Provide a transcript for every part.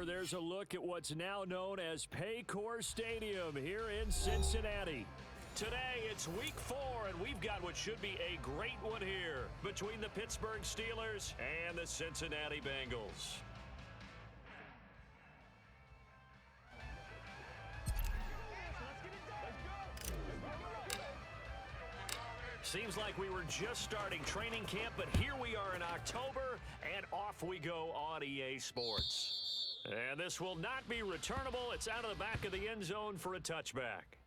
there's a look at what's now known as Paycor Stadium here in Cincinnati. Today, it's week 4, and we've got what should be a great one here between the Pittsburgh Steelers and the Cincinnati Bengals. Seems like we were just starting training camp, but here we are in October, and off we go on EA Sports. And this will not be returnable. It's out of the back of the end zone for a touchback.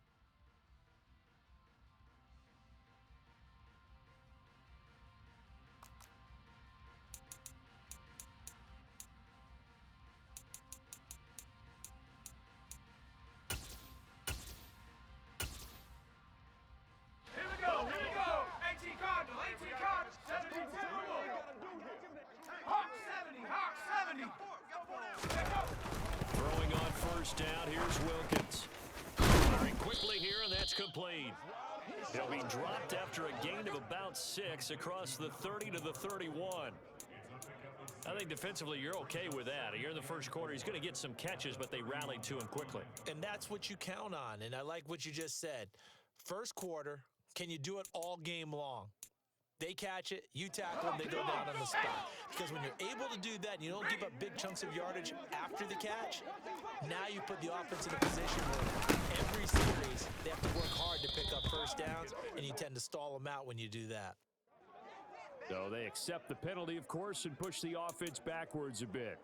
Throwing on first down, here's Wilkins. Firing quickly here, and that's complete. He'll be dropped after a gain of about 6 across the 30 to the 31. I think defensively you're okay with that. You're in the first quarter. He's going to get some catches, but they rallied to him quickly. And that's what you count on, and I like what you just said. First quarter, can you do it all game long? They catch it, you tackle them, they go down on the spot. Because when you're able to do that and you don't give up big chunks of yardage after the catch, now you put the offense in a position where every series they have to work hard to pick up first downs, and you tend to stall them out when you do that. So they accept the penalty, of course, and push the offense backwards a bit.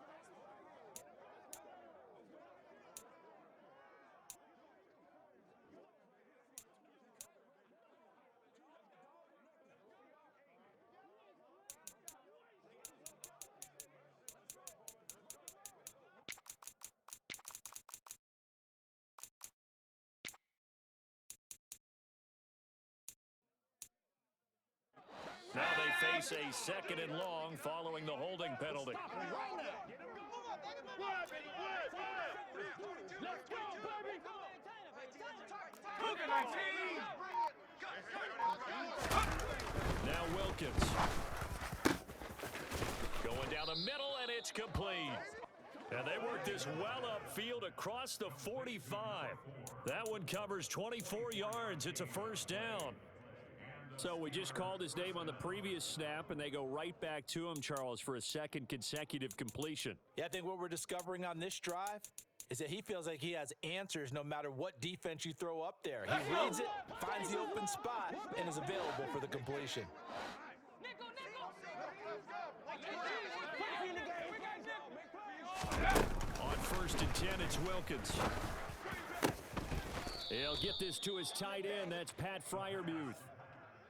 Now they face a second and long following the holding penalty. Now Wilkins. Going down the middle, and it's complete. And they work this well upfield across the 45. That one covers 24 yards. It's a first down. So we just called his name on the previous snap, and they go right back to him, Charles, for a second consecutive completion. Yeah, I think what we're discovering on this drive is that he feels like he has answers no matter what defense you throw up there. He reads it, finds the open spot, and is available for the completion. On first and 10, it's Wilkins. He'll get this to his tight end. That's Pat Freiermuth.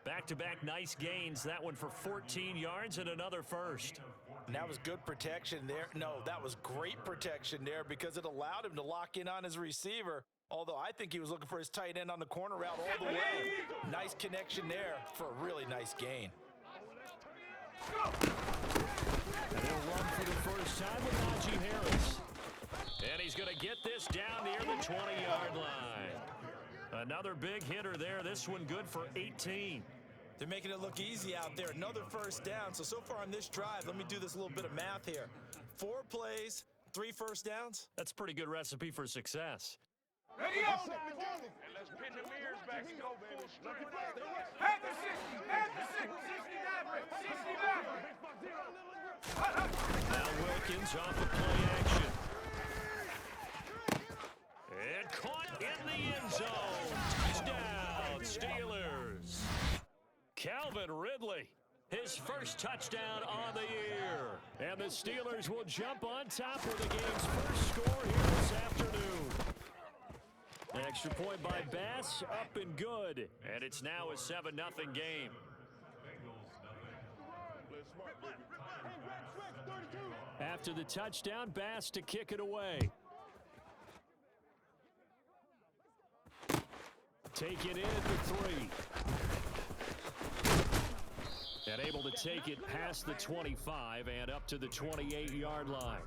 Back-to-back nice gains. That one for 14 yards and another first. And that was good protection there. No, that was great protection there because it allowed him to lock in on his receiver. Although I think he was looking for his tight end on the corner route all the way. Nice connection there for a really nice gain. And he'll run for the first time with Najee Harris. And he's going to get this down near the 20-yard line. Another big hitter there. This one good for 18. They're making it look easy out there. Another first down. So far on this drive, let me do this little bit of math here. 4 plays, 3 first downs. That's a pretty good recipe for success. Ready up! And let's pin the mirrors back and go, baby. Head to 60, head to 60 Maverick, 60 Maverick. Now Wilkins off the play action. And caught in the end zone. Touchdown, Steelers. Calvin Ridley, his first touchdown on the year. And the Steelers will jump on top with the game's first score here this afternoon. Extra point by Bass, up and good. And it's now a 7-0 game. After the touchdown, Bass to kick it away. Take it in for 3. And able to take it past the 25 and up to the 28-yard line.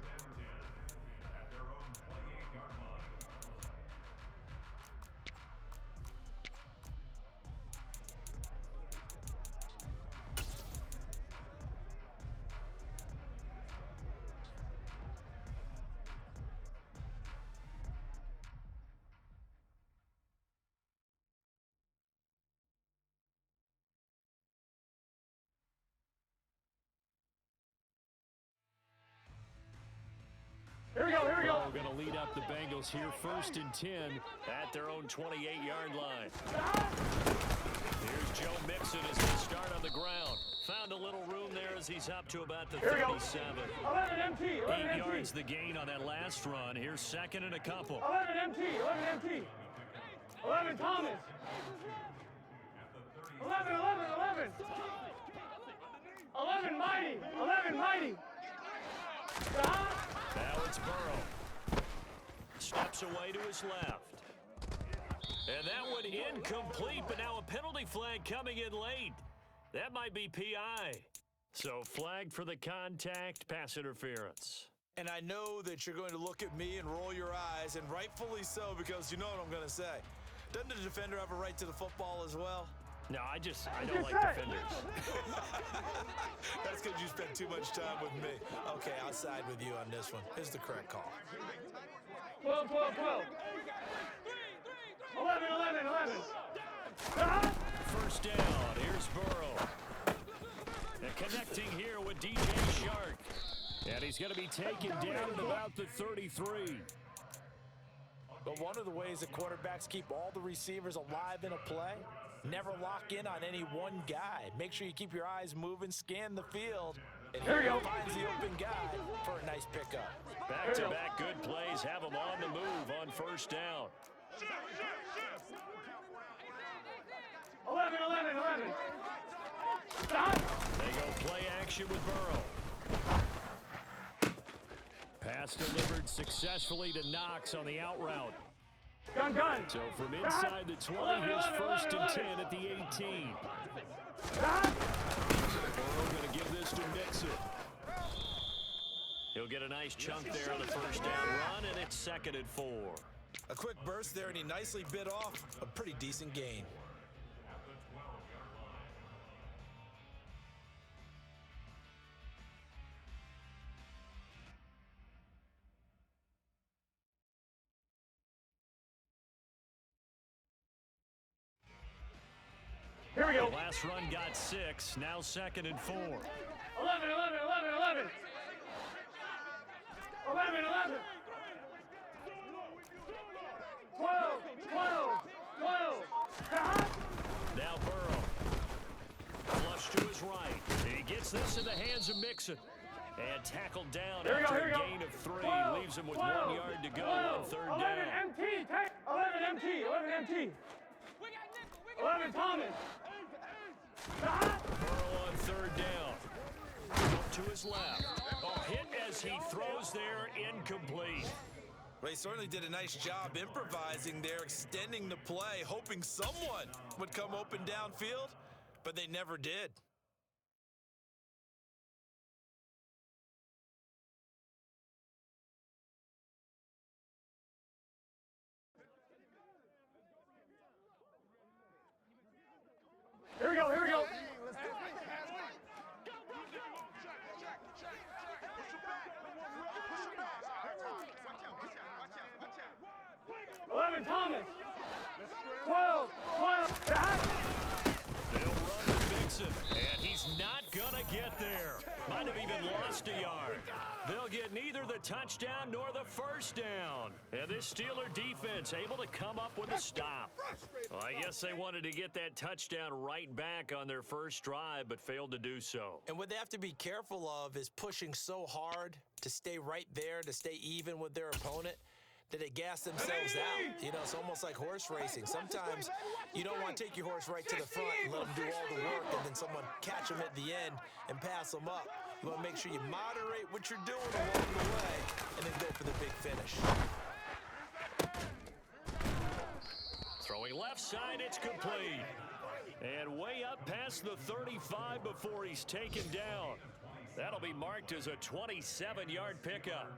Here we go, here we go. We're going to lead up the Bengals here 1st and 10 at their own 28-yard line. Here's Joe Mixon as they start on the ground. Found a little room there as he's up to about the 37. 11 MT, 11 8 MT. yards the gain on that last run. Here's 2nd and a couple. 11 MT, 11 MT. 11 Thomas. 11, 11, 11. 11 Mighty, 11 Mighty. Now it's Burrow. Steps away to his left. And that one incomplete, but now a penalty flag coming in late. That might be PI. So flag for the contact, pass interference. And I know that you're going to look at me and roll your eyes, and rightfully so, because you know what I'm going to say. Doesn't the defender have a right to the football as well? No, I don't like defenders. That's because you spent too much time with me. Okay, I'll side with you on this one. Here's the correct call. 12, 12, 12. 11, 11, 11. First down, here's Burrow. And connecting here with DJ Shark. And he's going to be taken down at about the 33. But one of the ways that quarterbacks keep all the receivers alive in a play, never lock in on any one guy. Make sure you keep your eyes moving, scan the field, and here he finds the open guy for a nice pickup. Back-to-back good plays have him on the move on first down. 11, 11, 11. They go play action with Burrow. Pass delivered successfully to Knox on the out route. Gun, gun. So from inside the 20, here's 1st and 10 at the 18. Burrow going to give this to Mixon. He'll get a nice chunk there on the first down run, and it's 2nd and 4. A quick burst there, and he nicely bit off a pretty decent gain. Here we go. The last run got 6, now 2nd and 4. 11, 11, 11, 11. 11, 11. 12, 12, 12. Now Burrow. Flush to his right. And he gets this in the hands of Mixon. And tackled down after a gain of 3. 12, Leaves him with 12, 1 yard to go 12, on 3rd 11 down. MT, 11 MT, 11 MT. 11 Thomas. Burrow on 3rd down. Up to his left. Oh, hit as he throws there, incomplete. Well, he certainly did a nice job improvising there, extending the play, hoping someone would come open downfield, but they never did. Here we go, here we go. 11 Thomas. 12, 12. They'll run to Mixon, and he's not gonna get there. Might have even lost a yard. They'll get neither the touchdown nor the first down. And this Steeler defense able to come up with a stop. Well, I guess they wanted to get that touchdown right back on their first drive, but failed to do so. And what they have to be careful of is pushing so hard to stay right there, to stay even with their opponent, that they gas themselves out. You know, it's almost like horse racing. Sometimes you don't want to take your horse right to the front and let them do all the work, and then someone catch them at the end and pass them up. You want to make sure you moderate what you're doing along the way and then go for the big finish. Throwing left side, it's complete. And way up past the 35 before he's taken down. That'll be marked as a 27-yard pickup.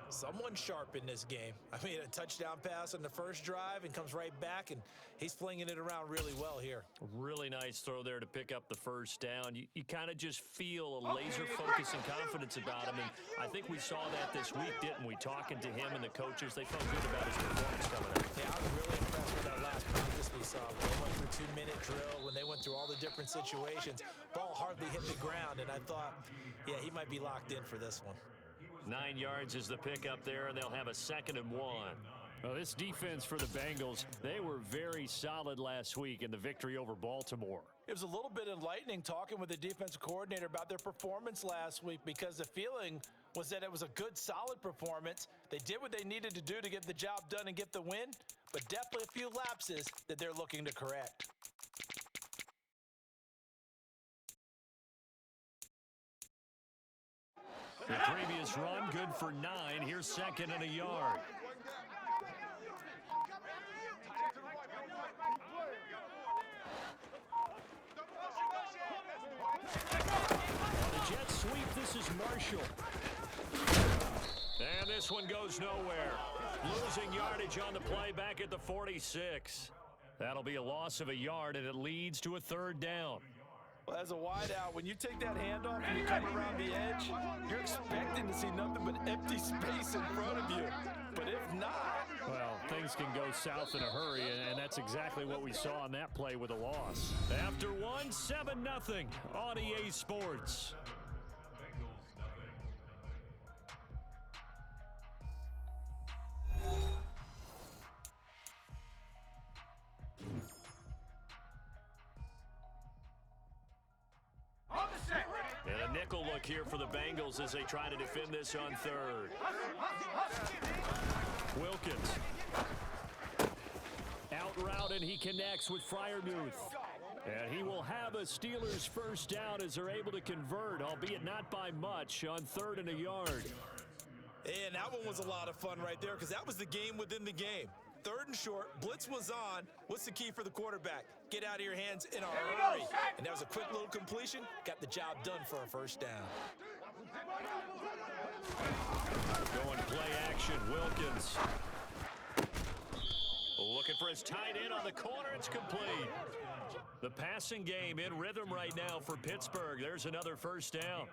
Someone sharp in this game. I mean, a touchdown pass on the first drive and comes right back, and he's flinging it around really well here. Really nice throw there to pick up the first down. You kind of just feel a laser focus and confidence about him, and I think we saw that this week, didn't we? Talking to him and the coaches, they felt good about his performance coming up. Yeah, I was really impressed with that last practice we saw. When they went through 2-minute drill, when they went through all the different situations, ball hardly hit the ground, and I thought, yeah, he might be locked in for this one. 9 yards is the pickup there, and they'll have a 2nd and 1. Well, this defense for the Bengals, they were very solid last week in the victory over Baltimore. It was a little bit enlightening talking with the defensive coordinator about their performance last week, because the feeling was that it was a good, solid performance. They did what they needed to do to get the job done and get the win, but definitely a few lapses that they're looking to correct. The previous run, good for 9. Here's 2nd and a yard. The Jets sweep. This is Marshall. And this one goes nowhere. Losing yardage on the play back at the 46. That'll be a loss of a yard, and it leads to a 3rd down. Well, as a wideout, when you take that handoff and you come around the edge, you're expecting to see nothing but empty space in front of you. But if not... Well, things can go south in a hurry, and that's exactly what we saw on that play with a loss. After one, 7-0 on EA Sports. And a nickel look here for the Bengals as they try to defend this on 3rd. Wilkins. Out route, and he connects with Freiermuth. And he will have a Steelers 1st down as they're able to convert, albeit not by much, on 3rd and a yard. And that one was a lot of fun right there, because that was the game within the game. 3rd and short, blitz was on. What's the key for the quarterback? Get out of your hands in a hurry. And that was a quick little completion. Got the job done for a 1st down. Going play action, Wilkins. Looking for his tight end on the corner. It's complete. The passing game in rhythm right now for Pittsburgh. There's another 1st down.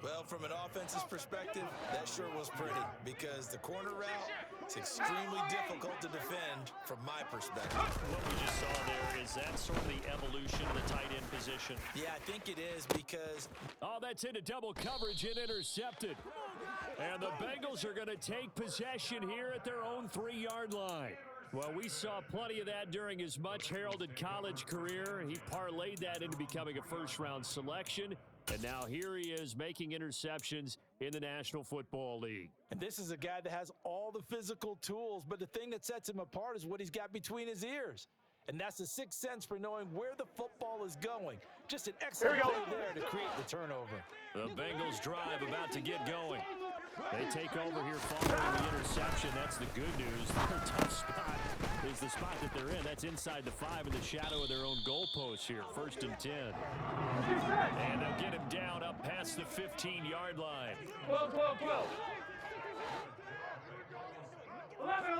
Well, from an offense's perspective, that sure was pretty, because the corner route is extremely difficult to defend from my perspective. What we just saw there, is that sort of the evolution of the tight end position? Yeah, I think it is, because... Oh, that's into double coverage and intercepted. And the Bengals are going to take possession here at their own 3-yard line. Well, we saw plenty of that during his much-heralded college career. He parlayed that into becoming a 1st-round selection. And now here he is making interceptions in the National Football League. And this is a guy that has all the physical tools, but the thing that sets him apart is what he's got between his ears. And that's the 6th sense for knowing where the football is going. Just an excellent play there to create the turnover. The Bengals drive about to get going. They take over here following the interception. That's the good news. Their tough spot is the spot that they're in. That's inside the 5 in the shadow of their own goalpost here. 1st and 10. And they'll get him down up past the 15-yard line. 12. 11.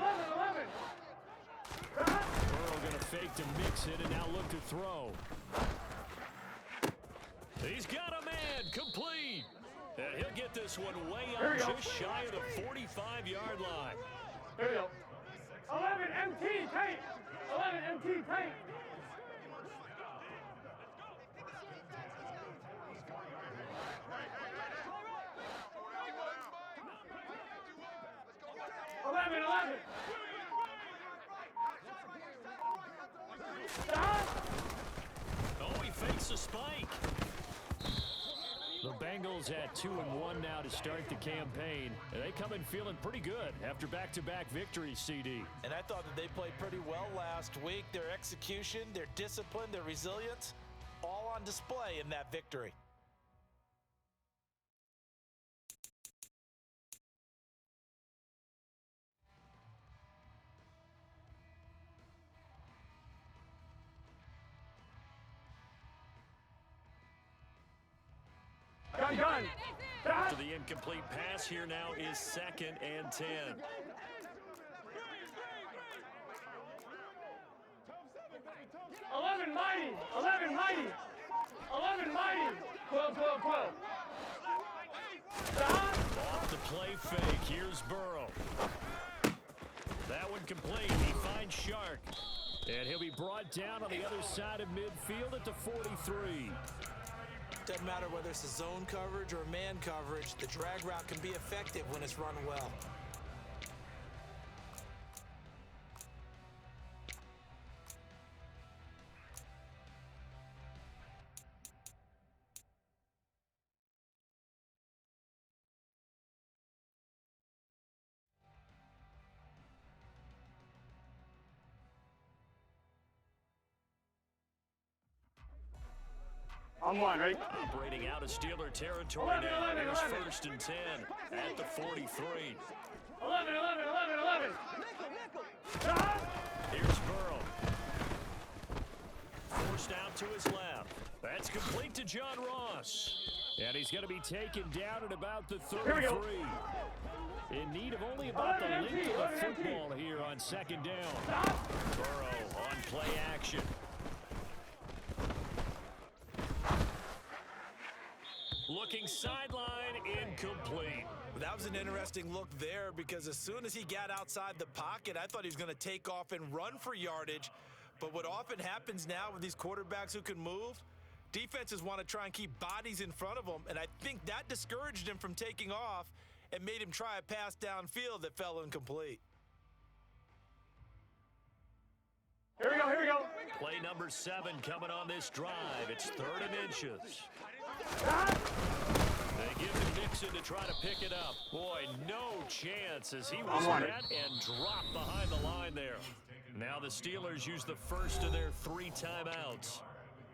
Burrow going to fake to mix it and now look to throw. He's got a man, complete. And he'll get this one way up just shy of the 45-yard line. Here we go. 11 MT tank. 11 MT tank. Oh, he fakes a spike. The Bengals at 2-1 now to start the campaign. They come in feeling pretty good after back-to-back victories, CD. And I thought that they played pretty well last week. Their execution, their discipline, their resilience, all on display in that victory. Gun. After the incomplete pass, here now is 2nd and 10. 11 mighty. 11 mighty. 11 mighty. 12. Stop. Off the play fake. Here's Burrow. That one complete. He finds Shark. And he'll be brought down on the other side of midfield at the 43. Doesn't matter whether it's a zone coverage or man coverage, the drag route can be effective when it's run well. On one, right? Operating out of Steeler territory now. Here's 1st and 10 at the 43. 11. Here's Burrow. Forced out to his left. That's complete to John Ross. And he's going to be taken down at about the 33. In need of only about the length of the football here on 2nd down. Burrow on play action. Looking sideline, incomplete. That was an interesting look there because as soon as he got outside the pocket, I thought he was going to take off and run for yardage. But what often happens now with these quarterbacks who can move, defenses want to try and keep bodies in front of them, and I think that discouraged him from taking off and made him try a pass downfield that fell incomplete. Here we go. Play number 7 coming on this drive. It's 3rd and inches. They give it to Nixon to try to pick it up. Boy, no chance as he was met and dropped behind the line there. Now the Steelers use the first of their 3 timeouts.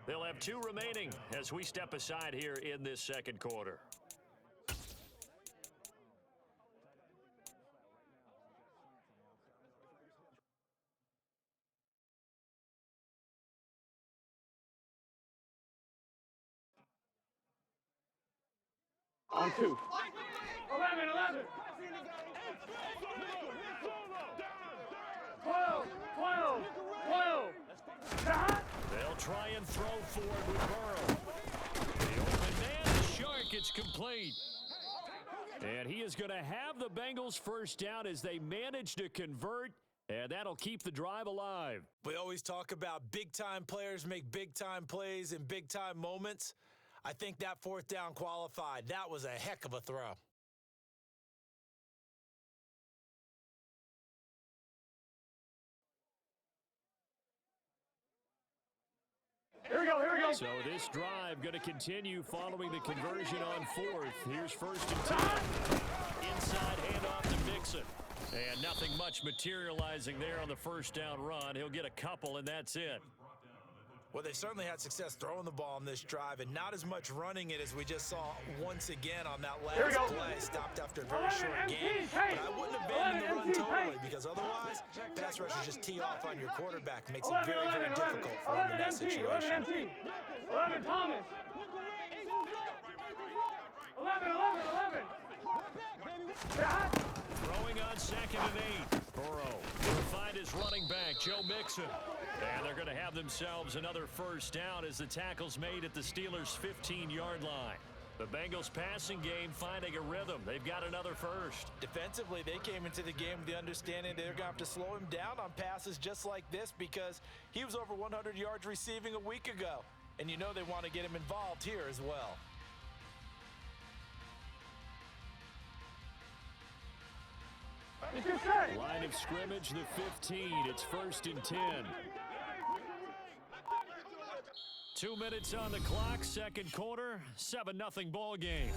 They'll have 2 remaining as we step aside here in this 2nd quarter. On 2. 11. 12. They'll try and throw forward with Burrow. The open man, the shark, it's complete. And he is going to have the Bengals first down as they manage to convert, and that'll keep the drive alive. We always talk about big-time players make big-time plays in big-time moments. I think that 4th down qualified. That was a heck of a throw. Here we go. So this drive going to continue following the conversion on 4th. Here's 1st and 10. Inside handoff to Mixon. And nothing much materializing there on the 1st down run. He'll get a couple, and that's it. Well, they certainly had success throwing the ball on this drive and not as much running it as we just saw once again on that last play. Stopped after a very short game. But I wouldn't abandon the run totally because otherwise, pass rushers just tee off on your quarterback. Makes it very, very difficult for him in that situation. 11 Thomas. 11. Throwing on 2nd and 8. Burrow will find his running back, Joe Mixon. And they're going to have themselves another first down as the tackle's made at the Steelers' 15-yard line. The Bengals passing game finding a rhythm. They've got another first. Defensively, they came into the game with the understanding they're going to have to slow him down on passes just like this because he was over 100 yards receiving a week ago. And you know they want to get him involved here as well. Line of scrimmage, the 15. It's 1st and 10. 2 minutes on the clock, 2nd quarter, 7-0 ball game.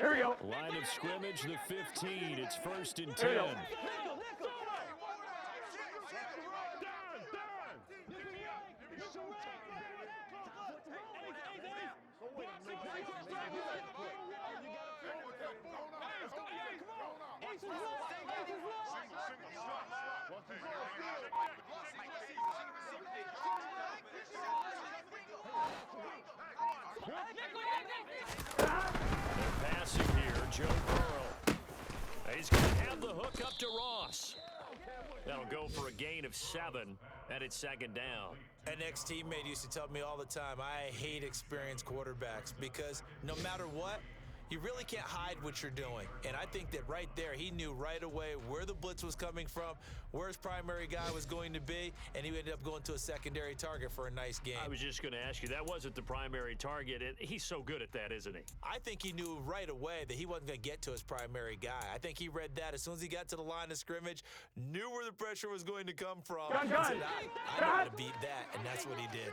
Here we go. Line of scrimmage, the 15. It's 1st and 10. Here we go. Passing here, Joe Burrow. He's going to have the hook up to Ross. That'll go for a gain of 7, and it's 2nd down. An ex-teammate used to tell me all the time, I hate experienced quarterbacks because no matter what, you really can't hide what you're doing. And I think that right there, he knew right away where the blitz was coming from, where his primary guy was going to be, and he ended up going to a secondary target for a nice game. I was just going to ask you, that wasn't the primary target, and he's so good at that, isn't he? I think he knew right away that he wasn't going to get to his primary guy. I think he read that as soon as he got to the line of scrimmage, knew where the pressure was going to come from. Gun. He said, I know how to beat that, and that's what he did.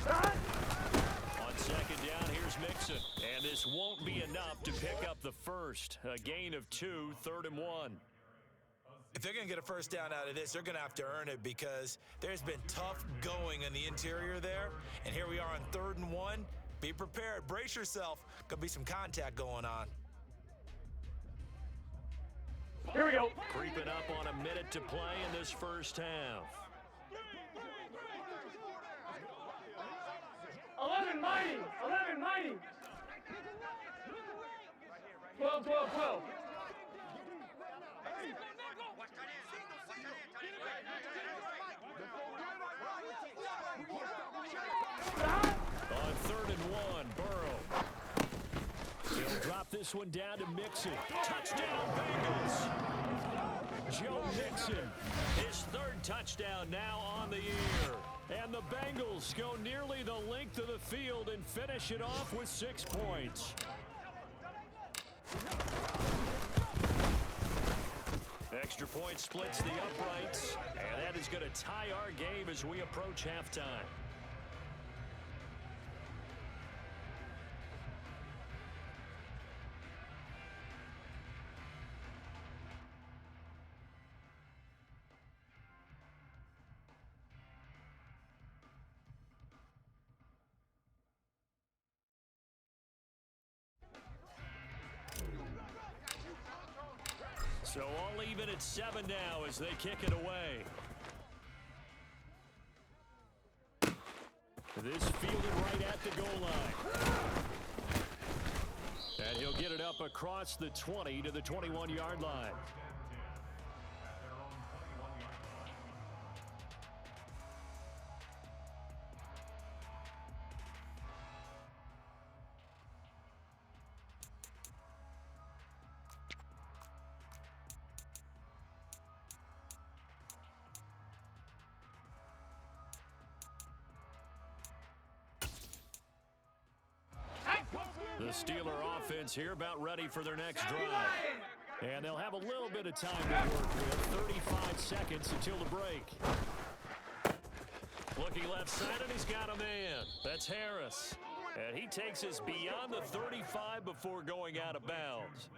On 2nd down, here's Mixon. And this won't be enough to pick up the first. A gain of 2, 3rd and 1. If they're going to get a first down out of this, they're going to have to earn it because there's been tough going in the interior there. And here we are on 3rd and 1. Be prepared. Brace yourself. Could be some contact going on. Here we go. Creeping up on a minute to play in this first half. 11 mighty. 12. On 3rd and 1, Burrow. He'll drop this one down to Mixon. Touchdown, Bengals. Joe Mixon, his 3rd touchdown now on the year. And the Bengals go nearly the length of the field and finish it off with 6 points. Extra point splits the uprights, and that is going to tie our game as we approach halftime. So all even at 7 now as they kick it away. This fielded right at the goal line. And he'll get it up across the 20 to the 21-yard line. The Steeler offense here about ready for their next drive. And they'll have a little bit of time to work with. 35 seconds until the break. Looking left side, and he's got a man. That's Harris. And he takes us beyond the 35 before going out of bounds.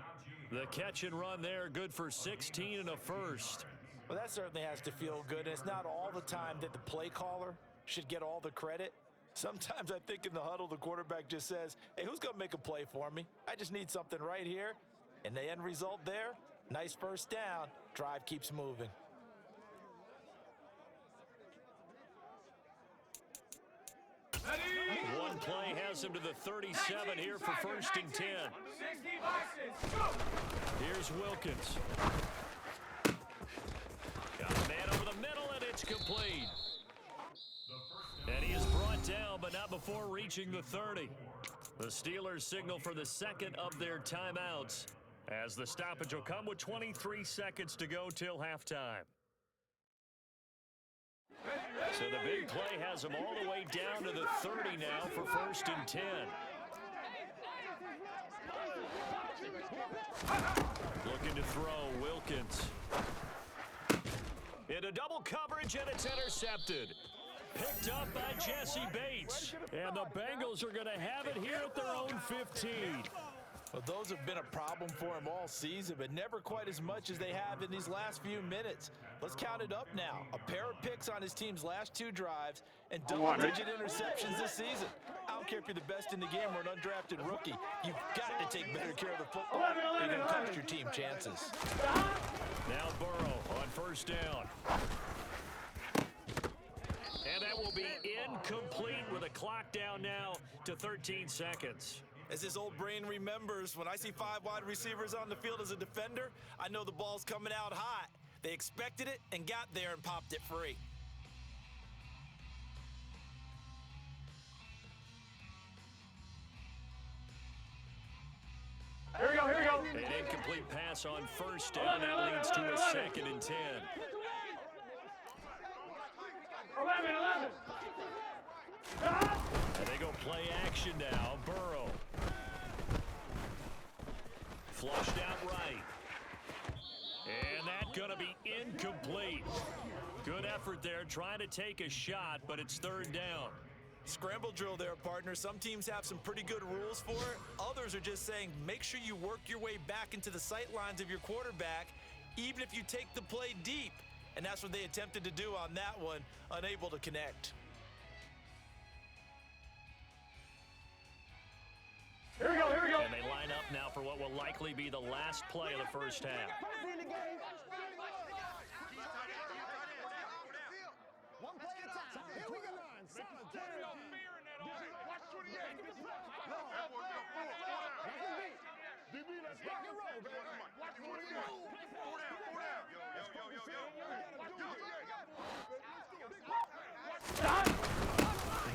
The catch and run there, good for 16 and a first. Well, that certainly has to feel good. And it's not all the time that the play caller should get all the credit. Sometimes I think in the huddle, the quarterback just says, hey, who's going to make a play for me? I just need something right here. And the end result there, nice first down. Drive keeps moving. One play has him to the 37 here for 1st and 10. Here's Wilkins. Got a man over the middle, and it's complete. And he is brought down, but not before reaching the 30. The Steelers signal for the second of their timeouts, as the stoppage will come with 23 seconds to go till halftime. So the big play has them all the way down to the 30 now for 1st and 10. Looking to throw, Wilkins. Into double coverage, and it's intercepted. Picked up by Jesse Bates. And the Bengals are going to have it here at their own 15. Well, those have been a problem for him all season, but never quite as much as they have in these last few minutes. Let's count it up now. A pair of picks on his team's last 2 drives and double-digit interceptions this season. I don't care if you're the best in the game or an undrafted rookie. You've got to take better care of the football. You're going to cost your team chances. Now Burrow on first down. And that will be incomplete with a clock down now to 13 seconds. As his old brain remembers, when I see 5 wide receivers on the field as a defender, I know the ball's coming out hot. They expected it and got there and popped it free. Here we go, here we go. An incomplete pass on first down. That leads to a 2nd and 10. 11. And they go play action now. Burrow. Flushed out right. And that's going to be incomplete. Good effort there, trying to take a shot, but it's 3rd down. Scramble drill there, partner. Some teams have some pretty good rules for it. Others are just saying make sure you work your way back into the sight lines of your quarterback, even if you take the play deep. And that's what they attempted to do on that one, unable to connect. Here we go, here we go. And they line up now for what will likely be the last play of the first half. One play at a time. Here we go. No fear in that offense. Watch 28. DB, let's rock and roll, baby. Watch 28. Pull down.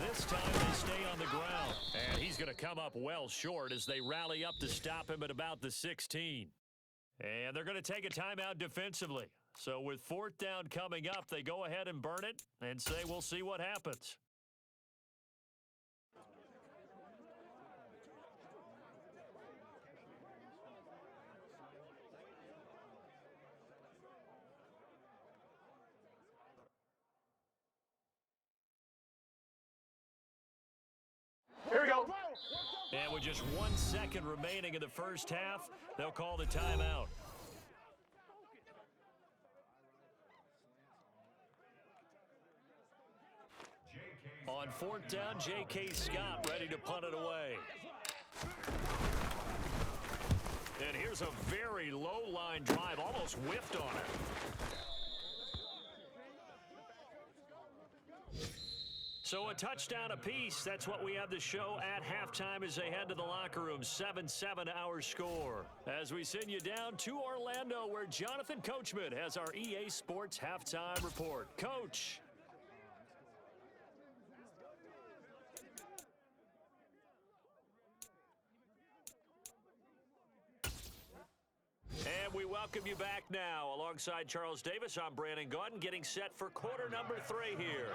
This time they stay on the ground. And he's going to come up well short as they rally up to stop him at about the 16. And they're going to take a timeout defensively. So with 4th down coming up, they go ahead and burn it and say we'll see what happens. Here we go. And with just 1 second remaining in the first half, they'll call the timeout. On 4th down, J.K. Scott ready to punt it away. And here's a very low-line drive, almost whiffed on it. So a touchdown apiece. That's what we have to show at halftime as they head to the locker room. 7-7 our score. As we send you down to Orlando, where Jonathan Coachman has our EA Sports halftime report. Coach. And we welcome you back now. Alongside Charles Davis, I'm Brandon Gautin, getting set for quarter number 3 here.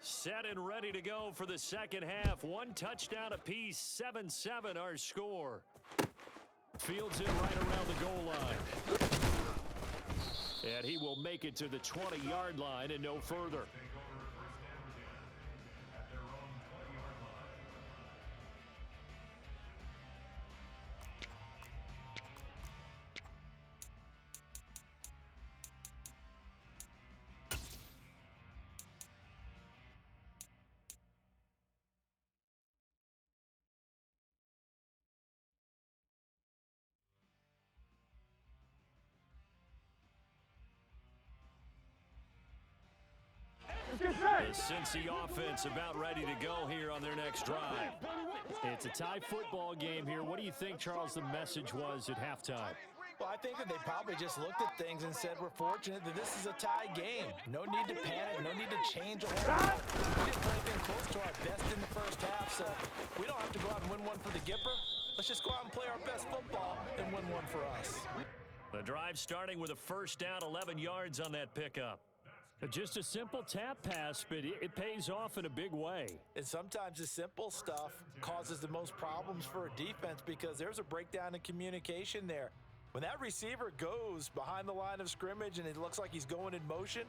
Set and ready to go for the second half. 1 touchdown apiece, 7-7 our score. Fields it right around the goal line. And he will make it to the 20-yard line and no further. Let's get set. The Cincy offense about ready to go here on their next drive. It's a tie football game here. What do you think, Charles, the message was at halftime? Well, I think that they probably just looked at things and said, we're fortunate that this is a tie game. No need to panic. No need to change a whole lot. We didn't play anything close to our best in the first half, so we don't have to go out and win one for the Gipper. Let's just go out and play our best football and win one for us. The drive starting with a first down, 11 yards on that pickup. Just a simple tap pass, but it pays off in a big way. And sometimes the simple stuff causes the most problems for a defense because there's a breakdown in communication there. When that receiver goes behind the line of scrimmage and it looks like he's going in motion,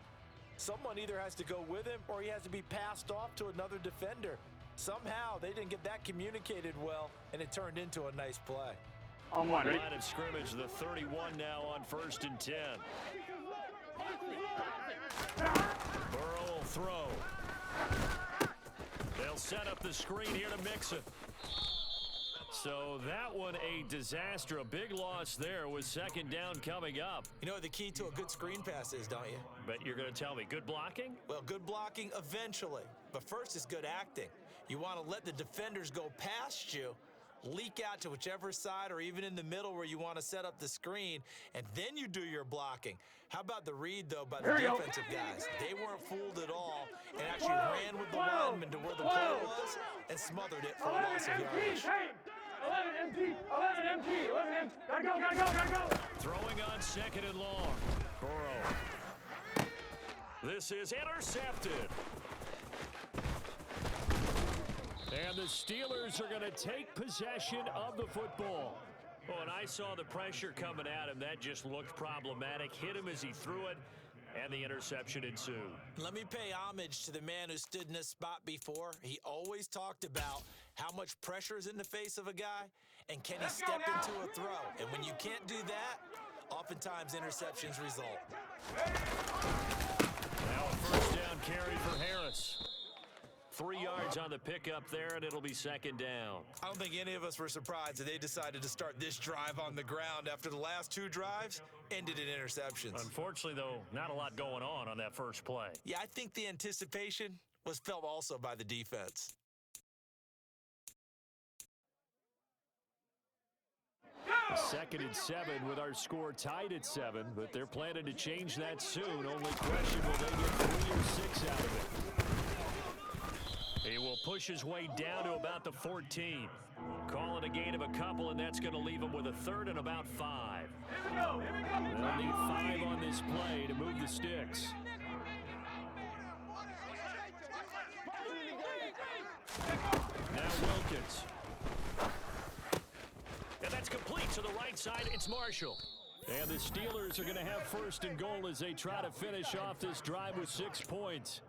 Someone either has to go with him or he has to be passed off to another defender. Somehow they didn't get that communicated well, and it turned into a nice play. On one. Line of scrimmage, the 31 now on 1st and 10. Burrow will throw. They'll set up the screen here to Mixon. So that one a disaster. A big loss there with 2nd down coming up. You know what the key to a good screen pass is, don't you? But you're going to tell me, good blocking? Well, good blocking eventually. But first is good acting. You want to let the defenders go past you, leak out to whichever side or even in the middle where you want to set up the screen, and then you do your blocking. How about the read, though, by the defensive guys? They weren't fooled at all and actually ran with the lineman to where the play was and smothered it for a loss of yardage. 11 MT. Gotta go. Throwing on 2nd and long. Burrow. This is intercepted. And the Steelers are going to take possession of the football. Oh, and I saw the pressure coming at him. That just looked problematic. Hit him as he threw it, and the interception ensued. Let me pay homage to the man who stood in this spot before. He always talked about how much pressure is in the face of a guy, and can he step into a throw? And when you can't do that, oftentimes interceptions result. Now a 1st down carry for Harris. 3 yards on the pickup there, and it'll be 2nd down. I don't think any of us were surprised that they decided to start this drive on the ground after the last 2 drives ended in interceptions. Unfortunately, though, not a lot going on that first play. Yeah, I think the anticipation was felt also by the defense. A 2nd and 7 with our score tied at 7, but they're planning to change that soon. Only question, will they get 3 or 6 out of it? He will push his way down to about the 14. Call it a gain of a couple, and that's going to leave him with a 3rd and about 5. They'll need 5 on this play to move the sticks. Now Wilkins. And that's complete to the right side. It's Marshall. And the Steelers are going to have 1st and goal as they try to finish off this drive with 6 points.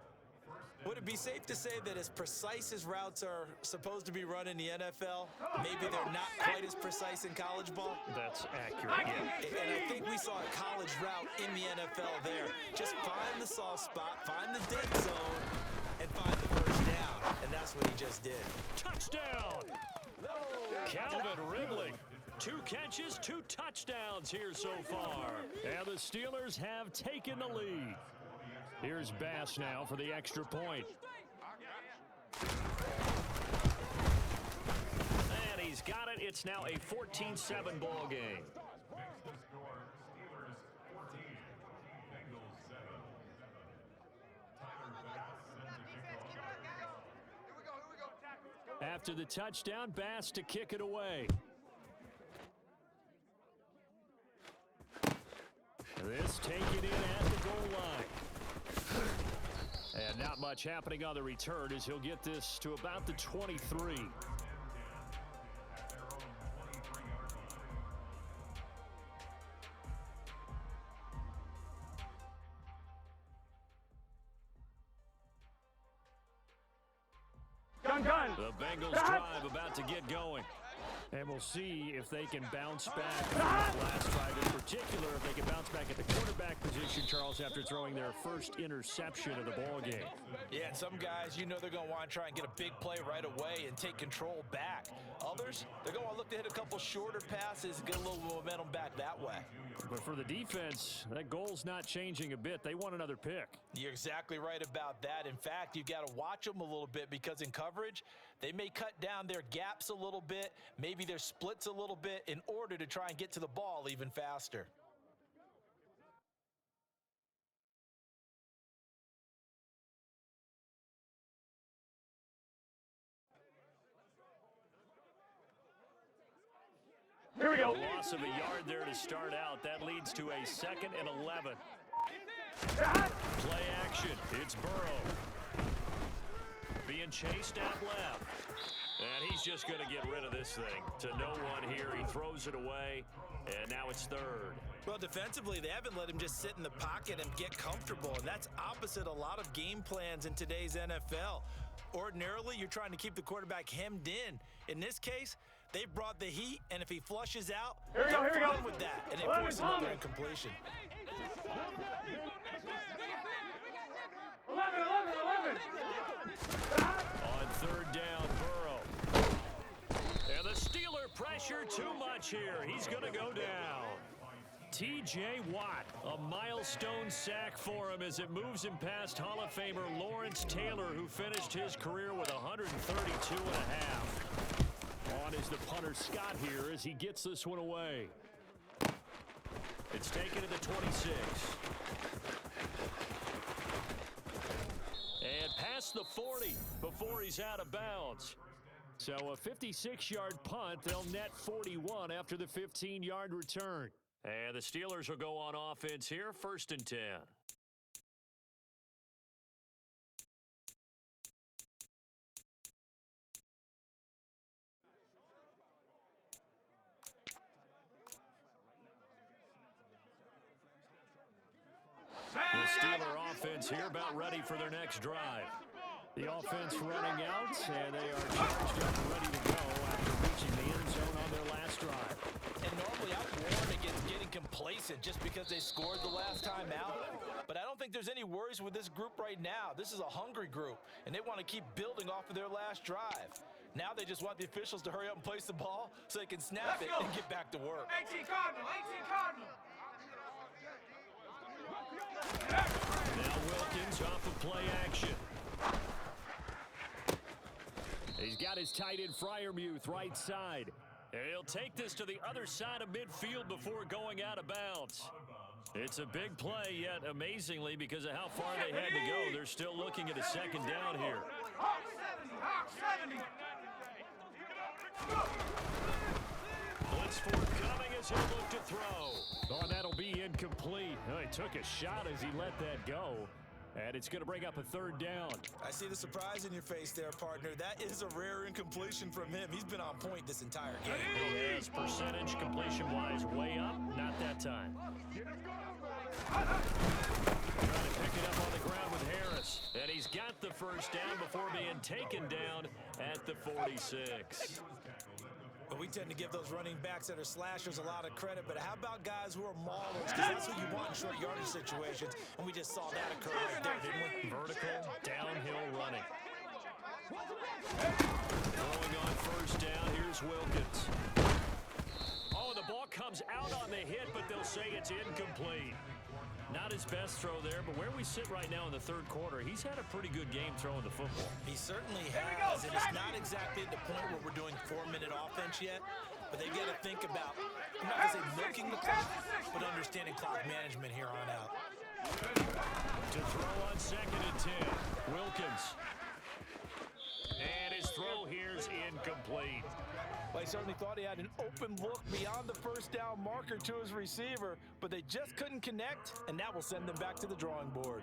Would it be safe to say that as precise as routes are supposed to be run in the NFL, maybe they're not quite as precise in college ball? That's accurate. Yeah. And I think we saw a college route in the NFL there. Just find the soft spot, find the dead zone, and find the 1st down. And that's what he just did. Touchdown! Calvin Ridley. 2 catches, 2 touchdowns here so far. And the Steelers have taken the lead. Here's Bass now for the extra point. And he's got it. It's now a 14-7 ball game. After the touchdown, Bass to kick it away. This taken in at the goal line. And not much happening on the return as he'll get this to about the 23. Gun. The Bengals drive about to get going. And we'll see if they can bounce back from that last drive. In particular, if they can bounce back at the quarterback position, Charles, after throwing their first interception of the ball game. Yeah, and some guys, you know they're going to want to try and get a big play right away and take control back. Others, they're going to want to look to hit a couple shorter passes and get a little momentum back that way. But for the defense, that goal's not changing a bit. They want another pick. You're exactly right about that. In fact, you got to watch them a little bit because in coverage, they may cut down their gaps a little bit, maybe their splits a little bit in order to try and get to the ball even faster. Here we go. Loss of a yard there to start out. That leads to a 2nd and 11. Play action. It's Burrow. Being chased out left. And he's just going to get rid of this thing. To no one here. He throws it away, and now it's third. Well, defensively, they haven't let him just sit in the pocket and get comfortable, and that's opposite a lot of game plans in today's NFL. Ordinarily, you're trying to keep the quarterback hemmed in. In this case, they've brought the heat, and if he flushes out, they're fine with that, and they force another incompletion. 11. On third down, Burrow. And the Steeler pressure too much here. He's going to go down. T.J. Watt, a milestone sack for him as it moves him past Hall of Famer Lawrence Taylor, who finished his career with 132 and a half. On is the punter Scott here as he gets this one away. It's taken to the 26. And past the 40 before he's out of bounds. So a 56-yard punt. They'll net 41 after the 15-yard return. And the Steelers will go on offense here, 1st and 10. The Steeler offense here about ready for their next drive. The offense running out, and they are charged up and ready to go after reaching the end zone on their last drive. And normally I warn against getting complacent just because they scored the last time out. But I don't think there's any worries with this group right now. This is a hungry group, and they want to keep building off of their last drive. Now they just want the officials to hurry up and place the ball so they can snap it and get back to work. 18 Cardinal. Now Wilkins off of play action. He's got his tight end Freiermuth right side. And he'll take this to the other side of midfield before going out of bounds. It's a big play, yet amazingly, because of how far they had to go, they're still looking at a second down here. Hawk 70. Blitz forthcoming as he'll look to throw. Oh, that'll be incomplete. Oh, he took a shot as he let that go. And it's going to bring up a third down. I see the surprise in your face there, partner. That is a rare incompletion from him. He's been on point this entire game. His percentage completion-wise way up. Not that time. Trying to pick it up on the ground with Harris. And he's got the first down before being taken down at the 46. But we tend to give those running backs that are slashers a lot of credit. But how about guys who are maulers? Because that's what you want in short yardage situations. And we just saw that occur right there, didn't we? Vertical, downhill running. Throwing on first down, here's Wilkins. Oh, the ball comes out on the hit, but they'll say it's incomplete. Not his best throw there, but where we sit right now in the third quarter, he's had a pretty good game throwing the football. He certainly has, and it's not exactly at the point where we're doing 4-minute offense yet, but they've got to think about, I'm not going to say milking the clock, but understanding clock management here on out. To throw on 2nd and 10, Wilkins. And his throw here's incomplete. Well, he certainly thought he had an open look beyond the first down marker to his receiver, but they just couldn't connect, and that will send them back to the drawing board.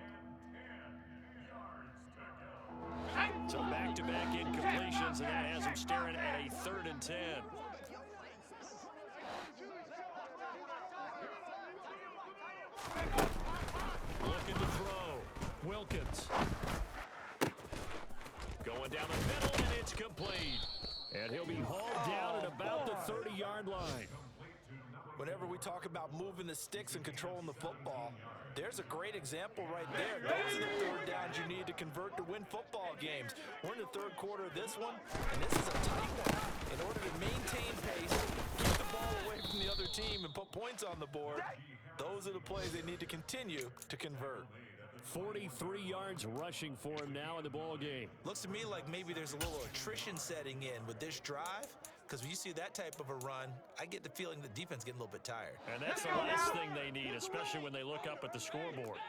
So back-to-back incompletions, and that has him staring at a 3rd and 10. Looking to throw. Wilkins. Going down the middle, and it's complete. And he'll be hauled down at about the 30-yard line. Whenever we talk about moving the sticks and controlling the football, there's a great example right there. Those are the third downs you need to convert to win football games. We're in the third quarter of this one, and this is a tight one. In order to maintain pace, keep the ball away from the other team, and put points on the board, those are the plays they need to continue to convert. 43 yards rushing for him now in the ball game. Looks to me like maybe there's a little attrition setting in with this drive, because when you see that type of a run, I get the feeling the defense getting a little bit tired. And that's the last thing they need, especially when they look up at the scoreboard.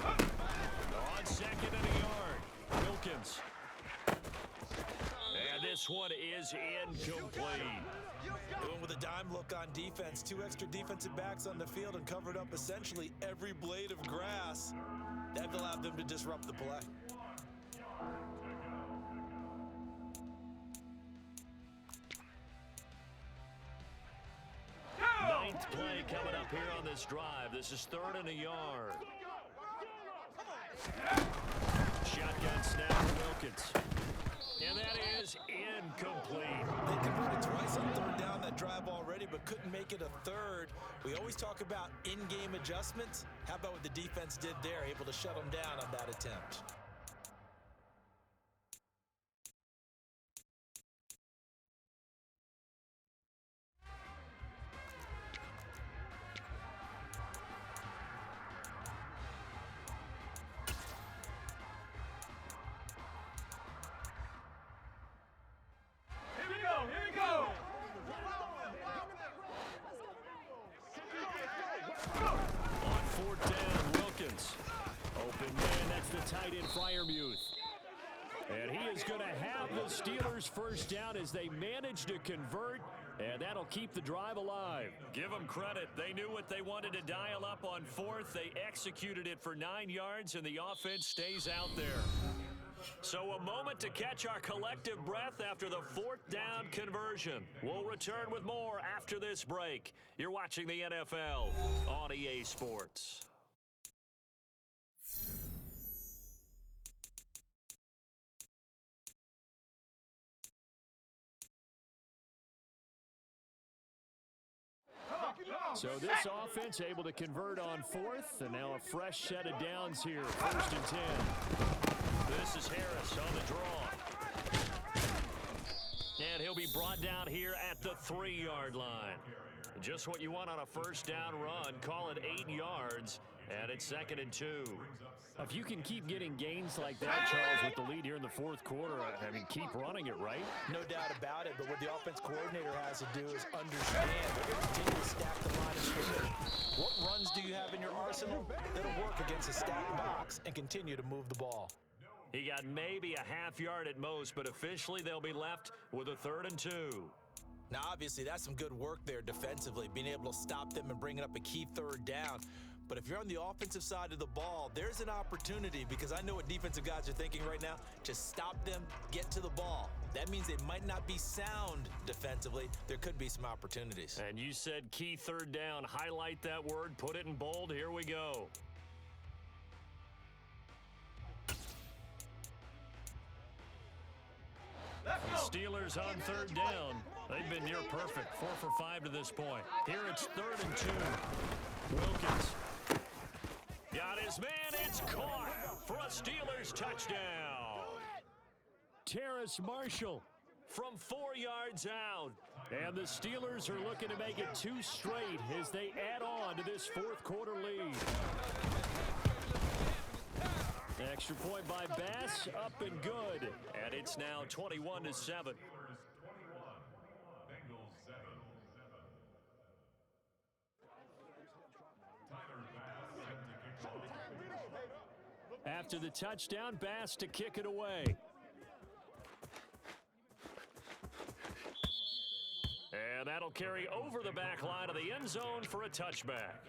On 2nd and a yard, Wilkins. And this one is incomplete. Going with a dime look on defense, 2 extra defensive backs on the field and covered up essentially every blade of grass. That allowed them to disrupt the play. up here on this drive. This is 3rd and a yard. Shotgun snap for Wilkins. And that is incomplete. They converted twice on 3rd down that drive already, but couldn't make it a 3rd. We always talk about in-game adjustments. How about what the defense did there, able to shut them down on that attempt? On 4th down, Wilkins. Open man, that's the tight end, Freiermuth. And he is going to have the Steelers' first down as they manage to convert, and that'll keep the drive alive. Give them credit. They knew what they wanted to dial up on 4th. They executed it for 9 yards, and the offense stays out there. So a moment to catch our collective breath after the 4th down conversion. We'll return with more after this break. You're watching the NFL on EA Sports. So this offense able to convert on 4th, and now a fresh set of downs here, 1st and 10. This is Harris on the draw. And he'll be brought down here at the 3-yard line. Just what you want on a 1st down run. Call it 8 yards, and it's 2nd and 2. If you can keep getting gains like that, Charles, with the lead here in the 4th quarter, I mean, keep running it, right? No doubt about it, but what the offense coordinator has to do is understand they're going to continue to stack the line of scrimmage. What runs do you have in your arsenal that'll work against a stacked box and continue to move the ball? He got maybe a half yard at most, but officially they'll be left with a 3rd and 2. Now, obviously, that's some good work there defensively, being able to stop them and bringing up a key 3rd down. But if you're on the offensive side of the ball, there's an opportunity, because I know what defensive guys are thinking right now. Just stop them, get to the ball. That means they might not be sound defensively. There could be some opportunities. And you said key 3rd down. Highlight that word, put it in bold. Here we go. The Steelers on 3rd down. They've been near perfect, 4 for 5 to this point. Here it's 3rd and 2. Wilkins got his man. It's caught for a Steelers touchdown. Terrace Marshall from 4 yards out. And the Steelers are looking to make it 2 straight as they add on to this 4th quarter lead. Extra point by Bass, up and good. And it's now 21-7. After the touchdown, Bass to kick it away. And that'll carry over the back line of the end zone for a touchback.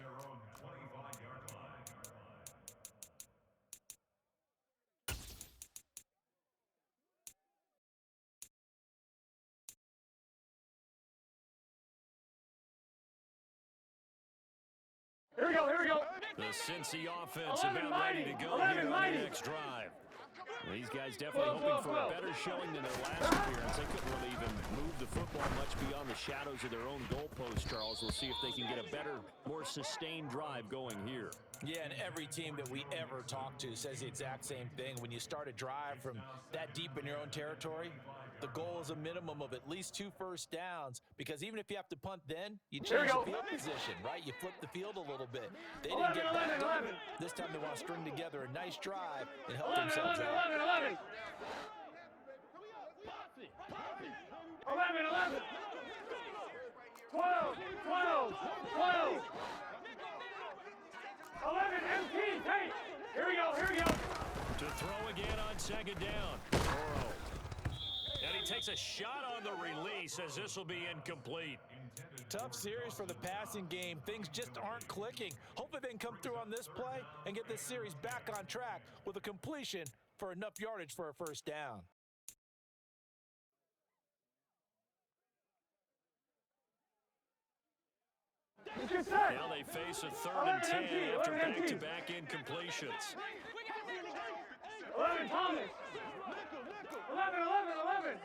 Here we go. The Cincy offense about ready to go here on the next drive. These guys definitely hoping for a better showing than their last appearance. They couldn't really even move the football much beyond the shadows of their own goalpost, Charles. We'll see if they can get a better, more sustained drive going here. Yeah, and every team that we ever talk to says the exact same thing. When you start a drive from that deep in your own territory, the goal is a minimum of at least 2 first downs, because even if you have to punt then, you change the field position, right? You flip the field a little bit. They didn't get that done. This time they want to string together a nice drive and help themselves out. 11. 12. 11, MT, take. Here we go. To throw again on 2nd down. Burrow. And he takes a shot on the release as this will be incomplete. Tough series for the passing game. Things just aren't clicking. Hopefully they can come through on this play and get this series back on track with a completion for enough yardage for a first down. Now they face a 3rd and 10 after back-to-back incompletions. 11, Thomas. 11.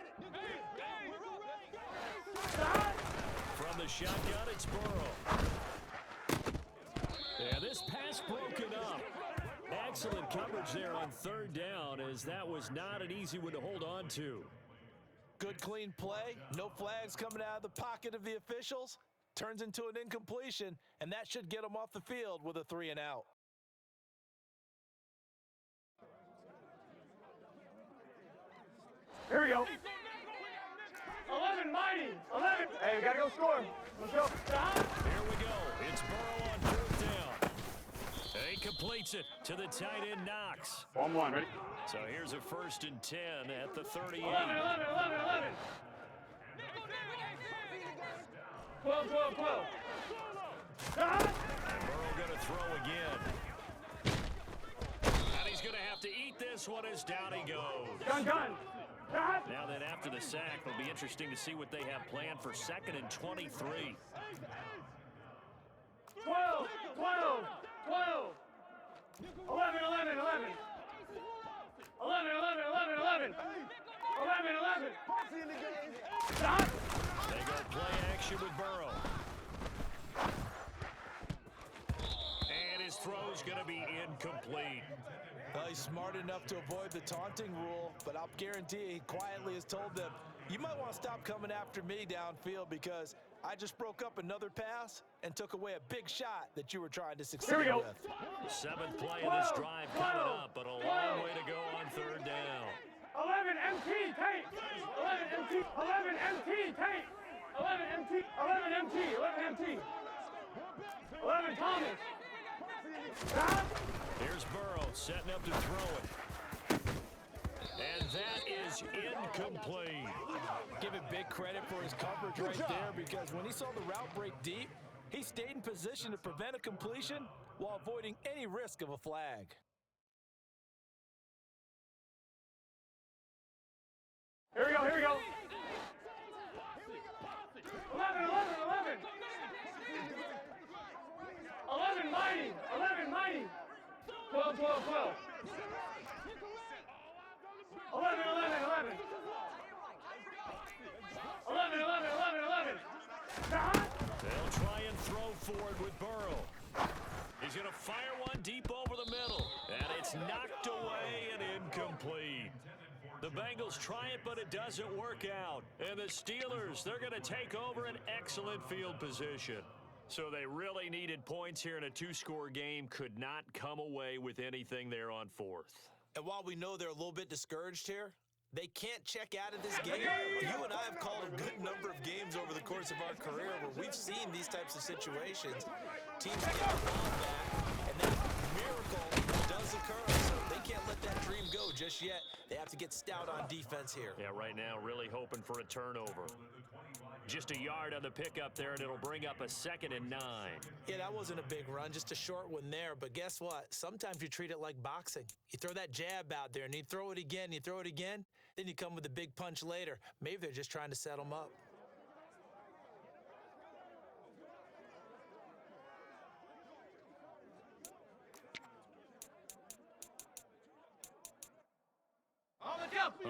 From the shotgun, it's Burrow. And this pass broken up. Excellent coverage there on 3rd down, as that was not an easy one to hold on to. Good clean play. No flags coming out of the pocket of the officials. Turns into an incompletion, and that should get them off the field with a 3 and out. Here we go. 11, Mighty. 11. Hey, we got to go score. Let's go. Here we go. It's Burrow on 4th down. He completes it to the tight end, Knox. 1-1, ready? So here's a 1st and 10 at the 38. 11. 12. And Burrow going to throw again. And he's going to have to eat this one as down he goes. Gun. Now then, after the sack, it'll be interesting to see what they have planned for 2nd and 23. 12. 11. 11. Stop. They go play action with Burrow. And his throw's going to be incomplete. Well, he's smart enough to avoid the taunting rule, but I'll guarantee he quietly has told them, you might want to stop coming after me downfield because I just broke up another pass and took away a big shot that you were trying to succeed Here we go. with. 7th play of this drive coming up, but a long way to go on 3rd down. 11 MT tape. 11 MT. 11 MT tape. 11 MT. 11 Thomas. Stop. Here's Burrow setting up to throw it. And that is incomplete. Give him big credit for his coverage right there because when he saw the route break deep, he stayed in position to prevent a completion while avoiding any risk of a flag. Here we go. 11. 11 Mighty. 12. 11. 11. They'll try and throw forward with Burrow. He's going to fire one deep over the middle. And it's knocked away and incomplete. The Bengals try it, but it doesn't work out. And the Steelers, they're going to take over an excellent field position. So they really needed points here in a 2-score game. Could not come away with anything there on 4th. And while we know they're a little bit discouraged here, they can't check out of this game. You and I have called a good number of games over the course of our career where we've seen these types of situations. Teams get involved back, and that miracle does occur. So they can't let that dream go just yet. They have to get stout on defense here. Yeah, right now really hoping for a turnover. Just a yard on the pickup there, and it'll bring up a 2nd and 9. Yeah, that wasn't a big run, just a short one there. But guess what? Sometimes you treat it like boxing. You throw that jab out there, and you throw it again, then you come with a big punch later. Maybe they're just trying to set them up.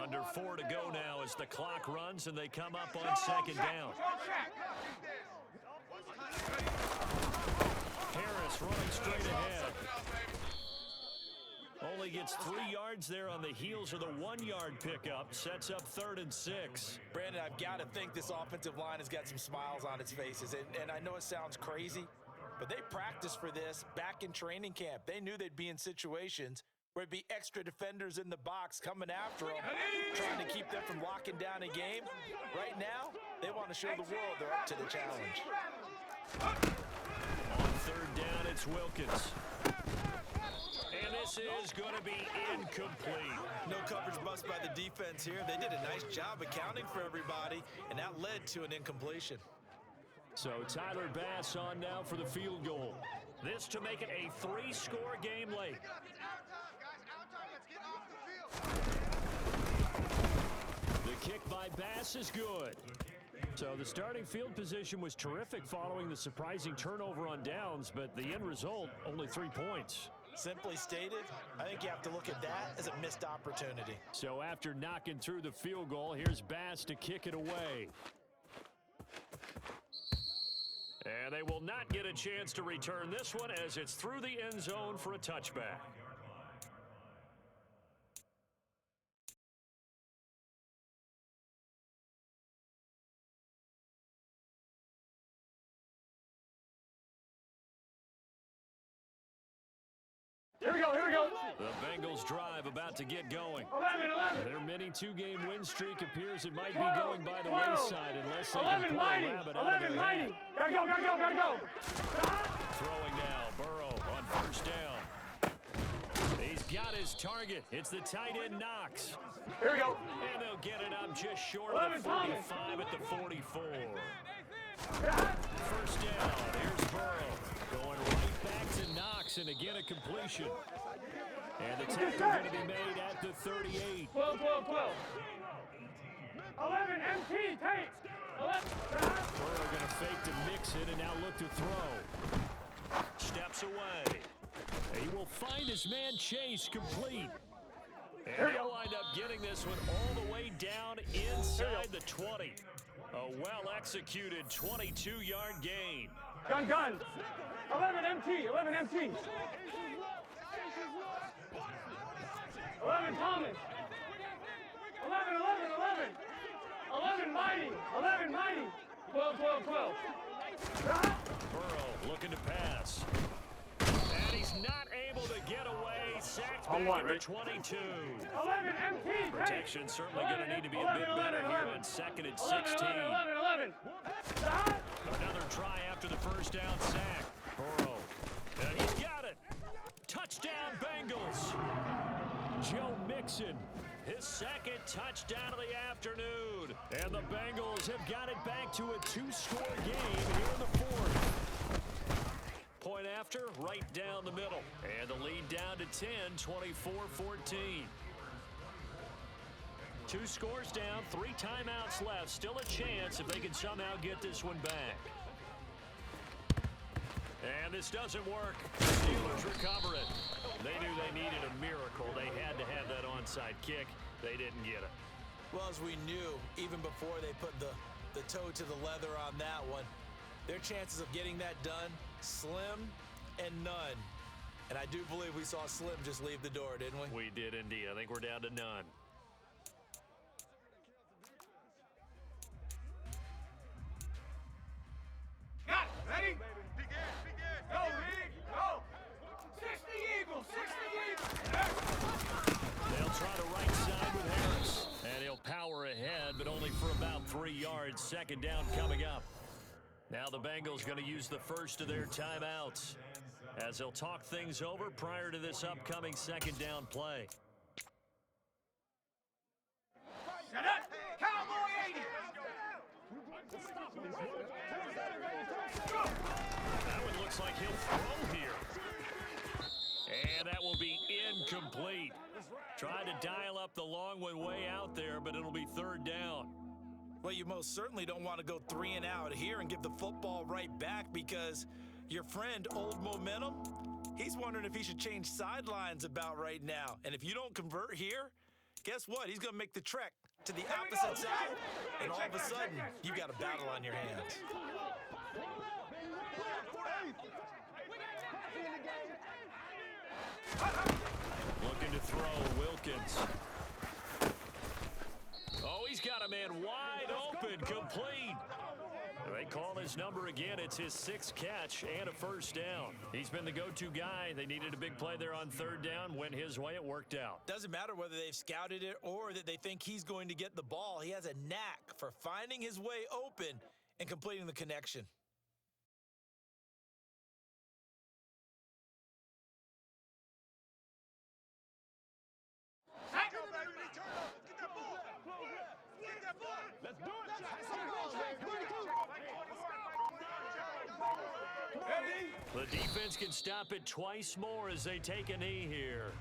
Under 4 to go now as the clock runs and they come up on 2nd down. Harris running straight ahead. Only gets 3 yards there on the heels of the 1-yard pickup. Sets up 3rd and 6. Brandon, I've got to think this offensive line has got some smiles on its faces. And I know it sounds crazy, but they practiced for this back in training camp. They knew they'd be in situations where it'd be extra defenders in the box coming after them, trying to keep them from locking down a game. Right now, they want to show the world they're up to the challenge. On 3rd down, it's Wilkins. And this is going to be incomplete. No coverage bust by the defense here. They did a nice job accounting for everybody, and that led to an incompletion. So Tyler Bass on now for the field goal. This to make it a 3-score game late. The kick by Bass is good. So the starting field position was terrific following the surprising turnover on downs, but the end result, only 3 points. Simply stated, I think you have to look at that as a missed opportunity. So after knocking through the field goal, here's Bass to kick it away. And they will not get a chance to return this one as it's through the end zone for a touchback. Here we go, here we go. The Bengals drive about to get going. 11. Their mini two-game win streak appears it might be going by the wayside unless they can 11 pull a mighty. rabbit out of 11 their mighty. hat. Gotta go. Throwing now, Burrow on first down. He's got his target. It's the tight end Knox. Here we go. And they'll get it up just short of the 45 at the 44. First down, here's Burrow. Going right back to Knox, and again a completion. And the tackle going to be made at the 38. 12. 11 MT, take. 11. Burrow going to fake to mix it and now look to throw. Steps away. He will find his man Chase complete. And he'll wind up getting this one all the way down inside the 20. A well-executed 22-yard gain. Gun. 11 MT. 11 Thomas. 11 mighty. 12. Burrow looking to pass. And he's not able to get away. Sacked back at the 22. 11 MT. Protection certainly going to need to be a bit better here on 2nd and 16. 11. Another try after the first down sack. Burrow. And he's got it. Touchdown, Bengals. Joe Mixon, his second touchdown of the afternoon. And the Bengals have got it back to a 2-score game here in the 4th. Point after, right down the middle. And the lead down to 10, 24-14. 2 scores down, 3 timeouts left. Still a chance if they can somehow get this one back. And this doesn't work. The Steelers recover it. They knew they needed a miracle. They had to have that onside kick. They didn't get it. Well, as we knew, even before they put the toe to the leather on that one, their chances of getting that done, slim and none. And I do believe we saw Slim just leave the door, didn't we? We did indeed. I think we're down to none. Got it. Ready? Go, Rick. Go. 60 Eagles. They'll try to right side with Harris. And he'll power ahead, but only for about 3 yards. Second down coming up. Now the Bengals going to use the first of their timeouts as they'll talk things over prior to this upcoming second down play. Cowboy 80. That one looks like he'll throw here. And that will be incomplete. Tried to dial up the long one way out there, but it'll be third down. Well, you most certainly don't want to go 3 and out here and give the football right back because your friend, Old Momentum, he's wondering if he should change sidelines about right now. And if you don't convert here, guess what? He's going to make the trek to the opposite side, and all of a sudden, you've got a battle on your hands. Looking to throw, Wilkins. Oh, he's got a man wide open, complete. They call his number again. It's his 6th catch and a first down. He's been the go-to guy. They needed a big play there on third down. Went his way. It worked out. Doesn't matter whether they've scouted it or that they think he's going to get the ball. He has a knack for finding his way open and completing the connection. Let's do it. The defense can stop it twice more as they take a knee here.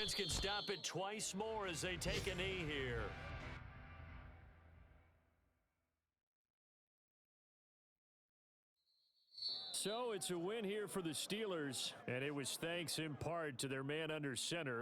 defense can stop it twice more as they take a knee here. So it's a win here for the Steelers, and it was thanks in part to their man under center.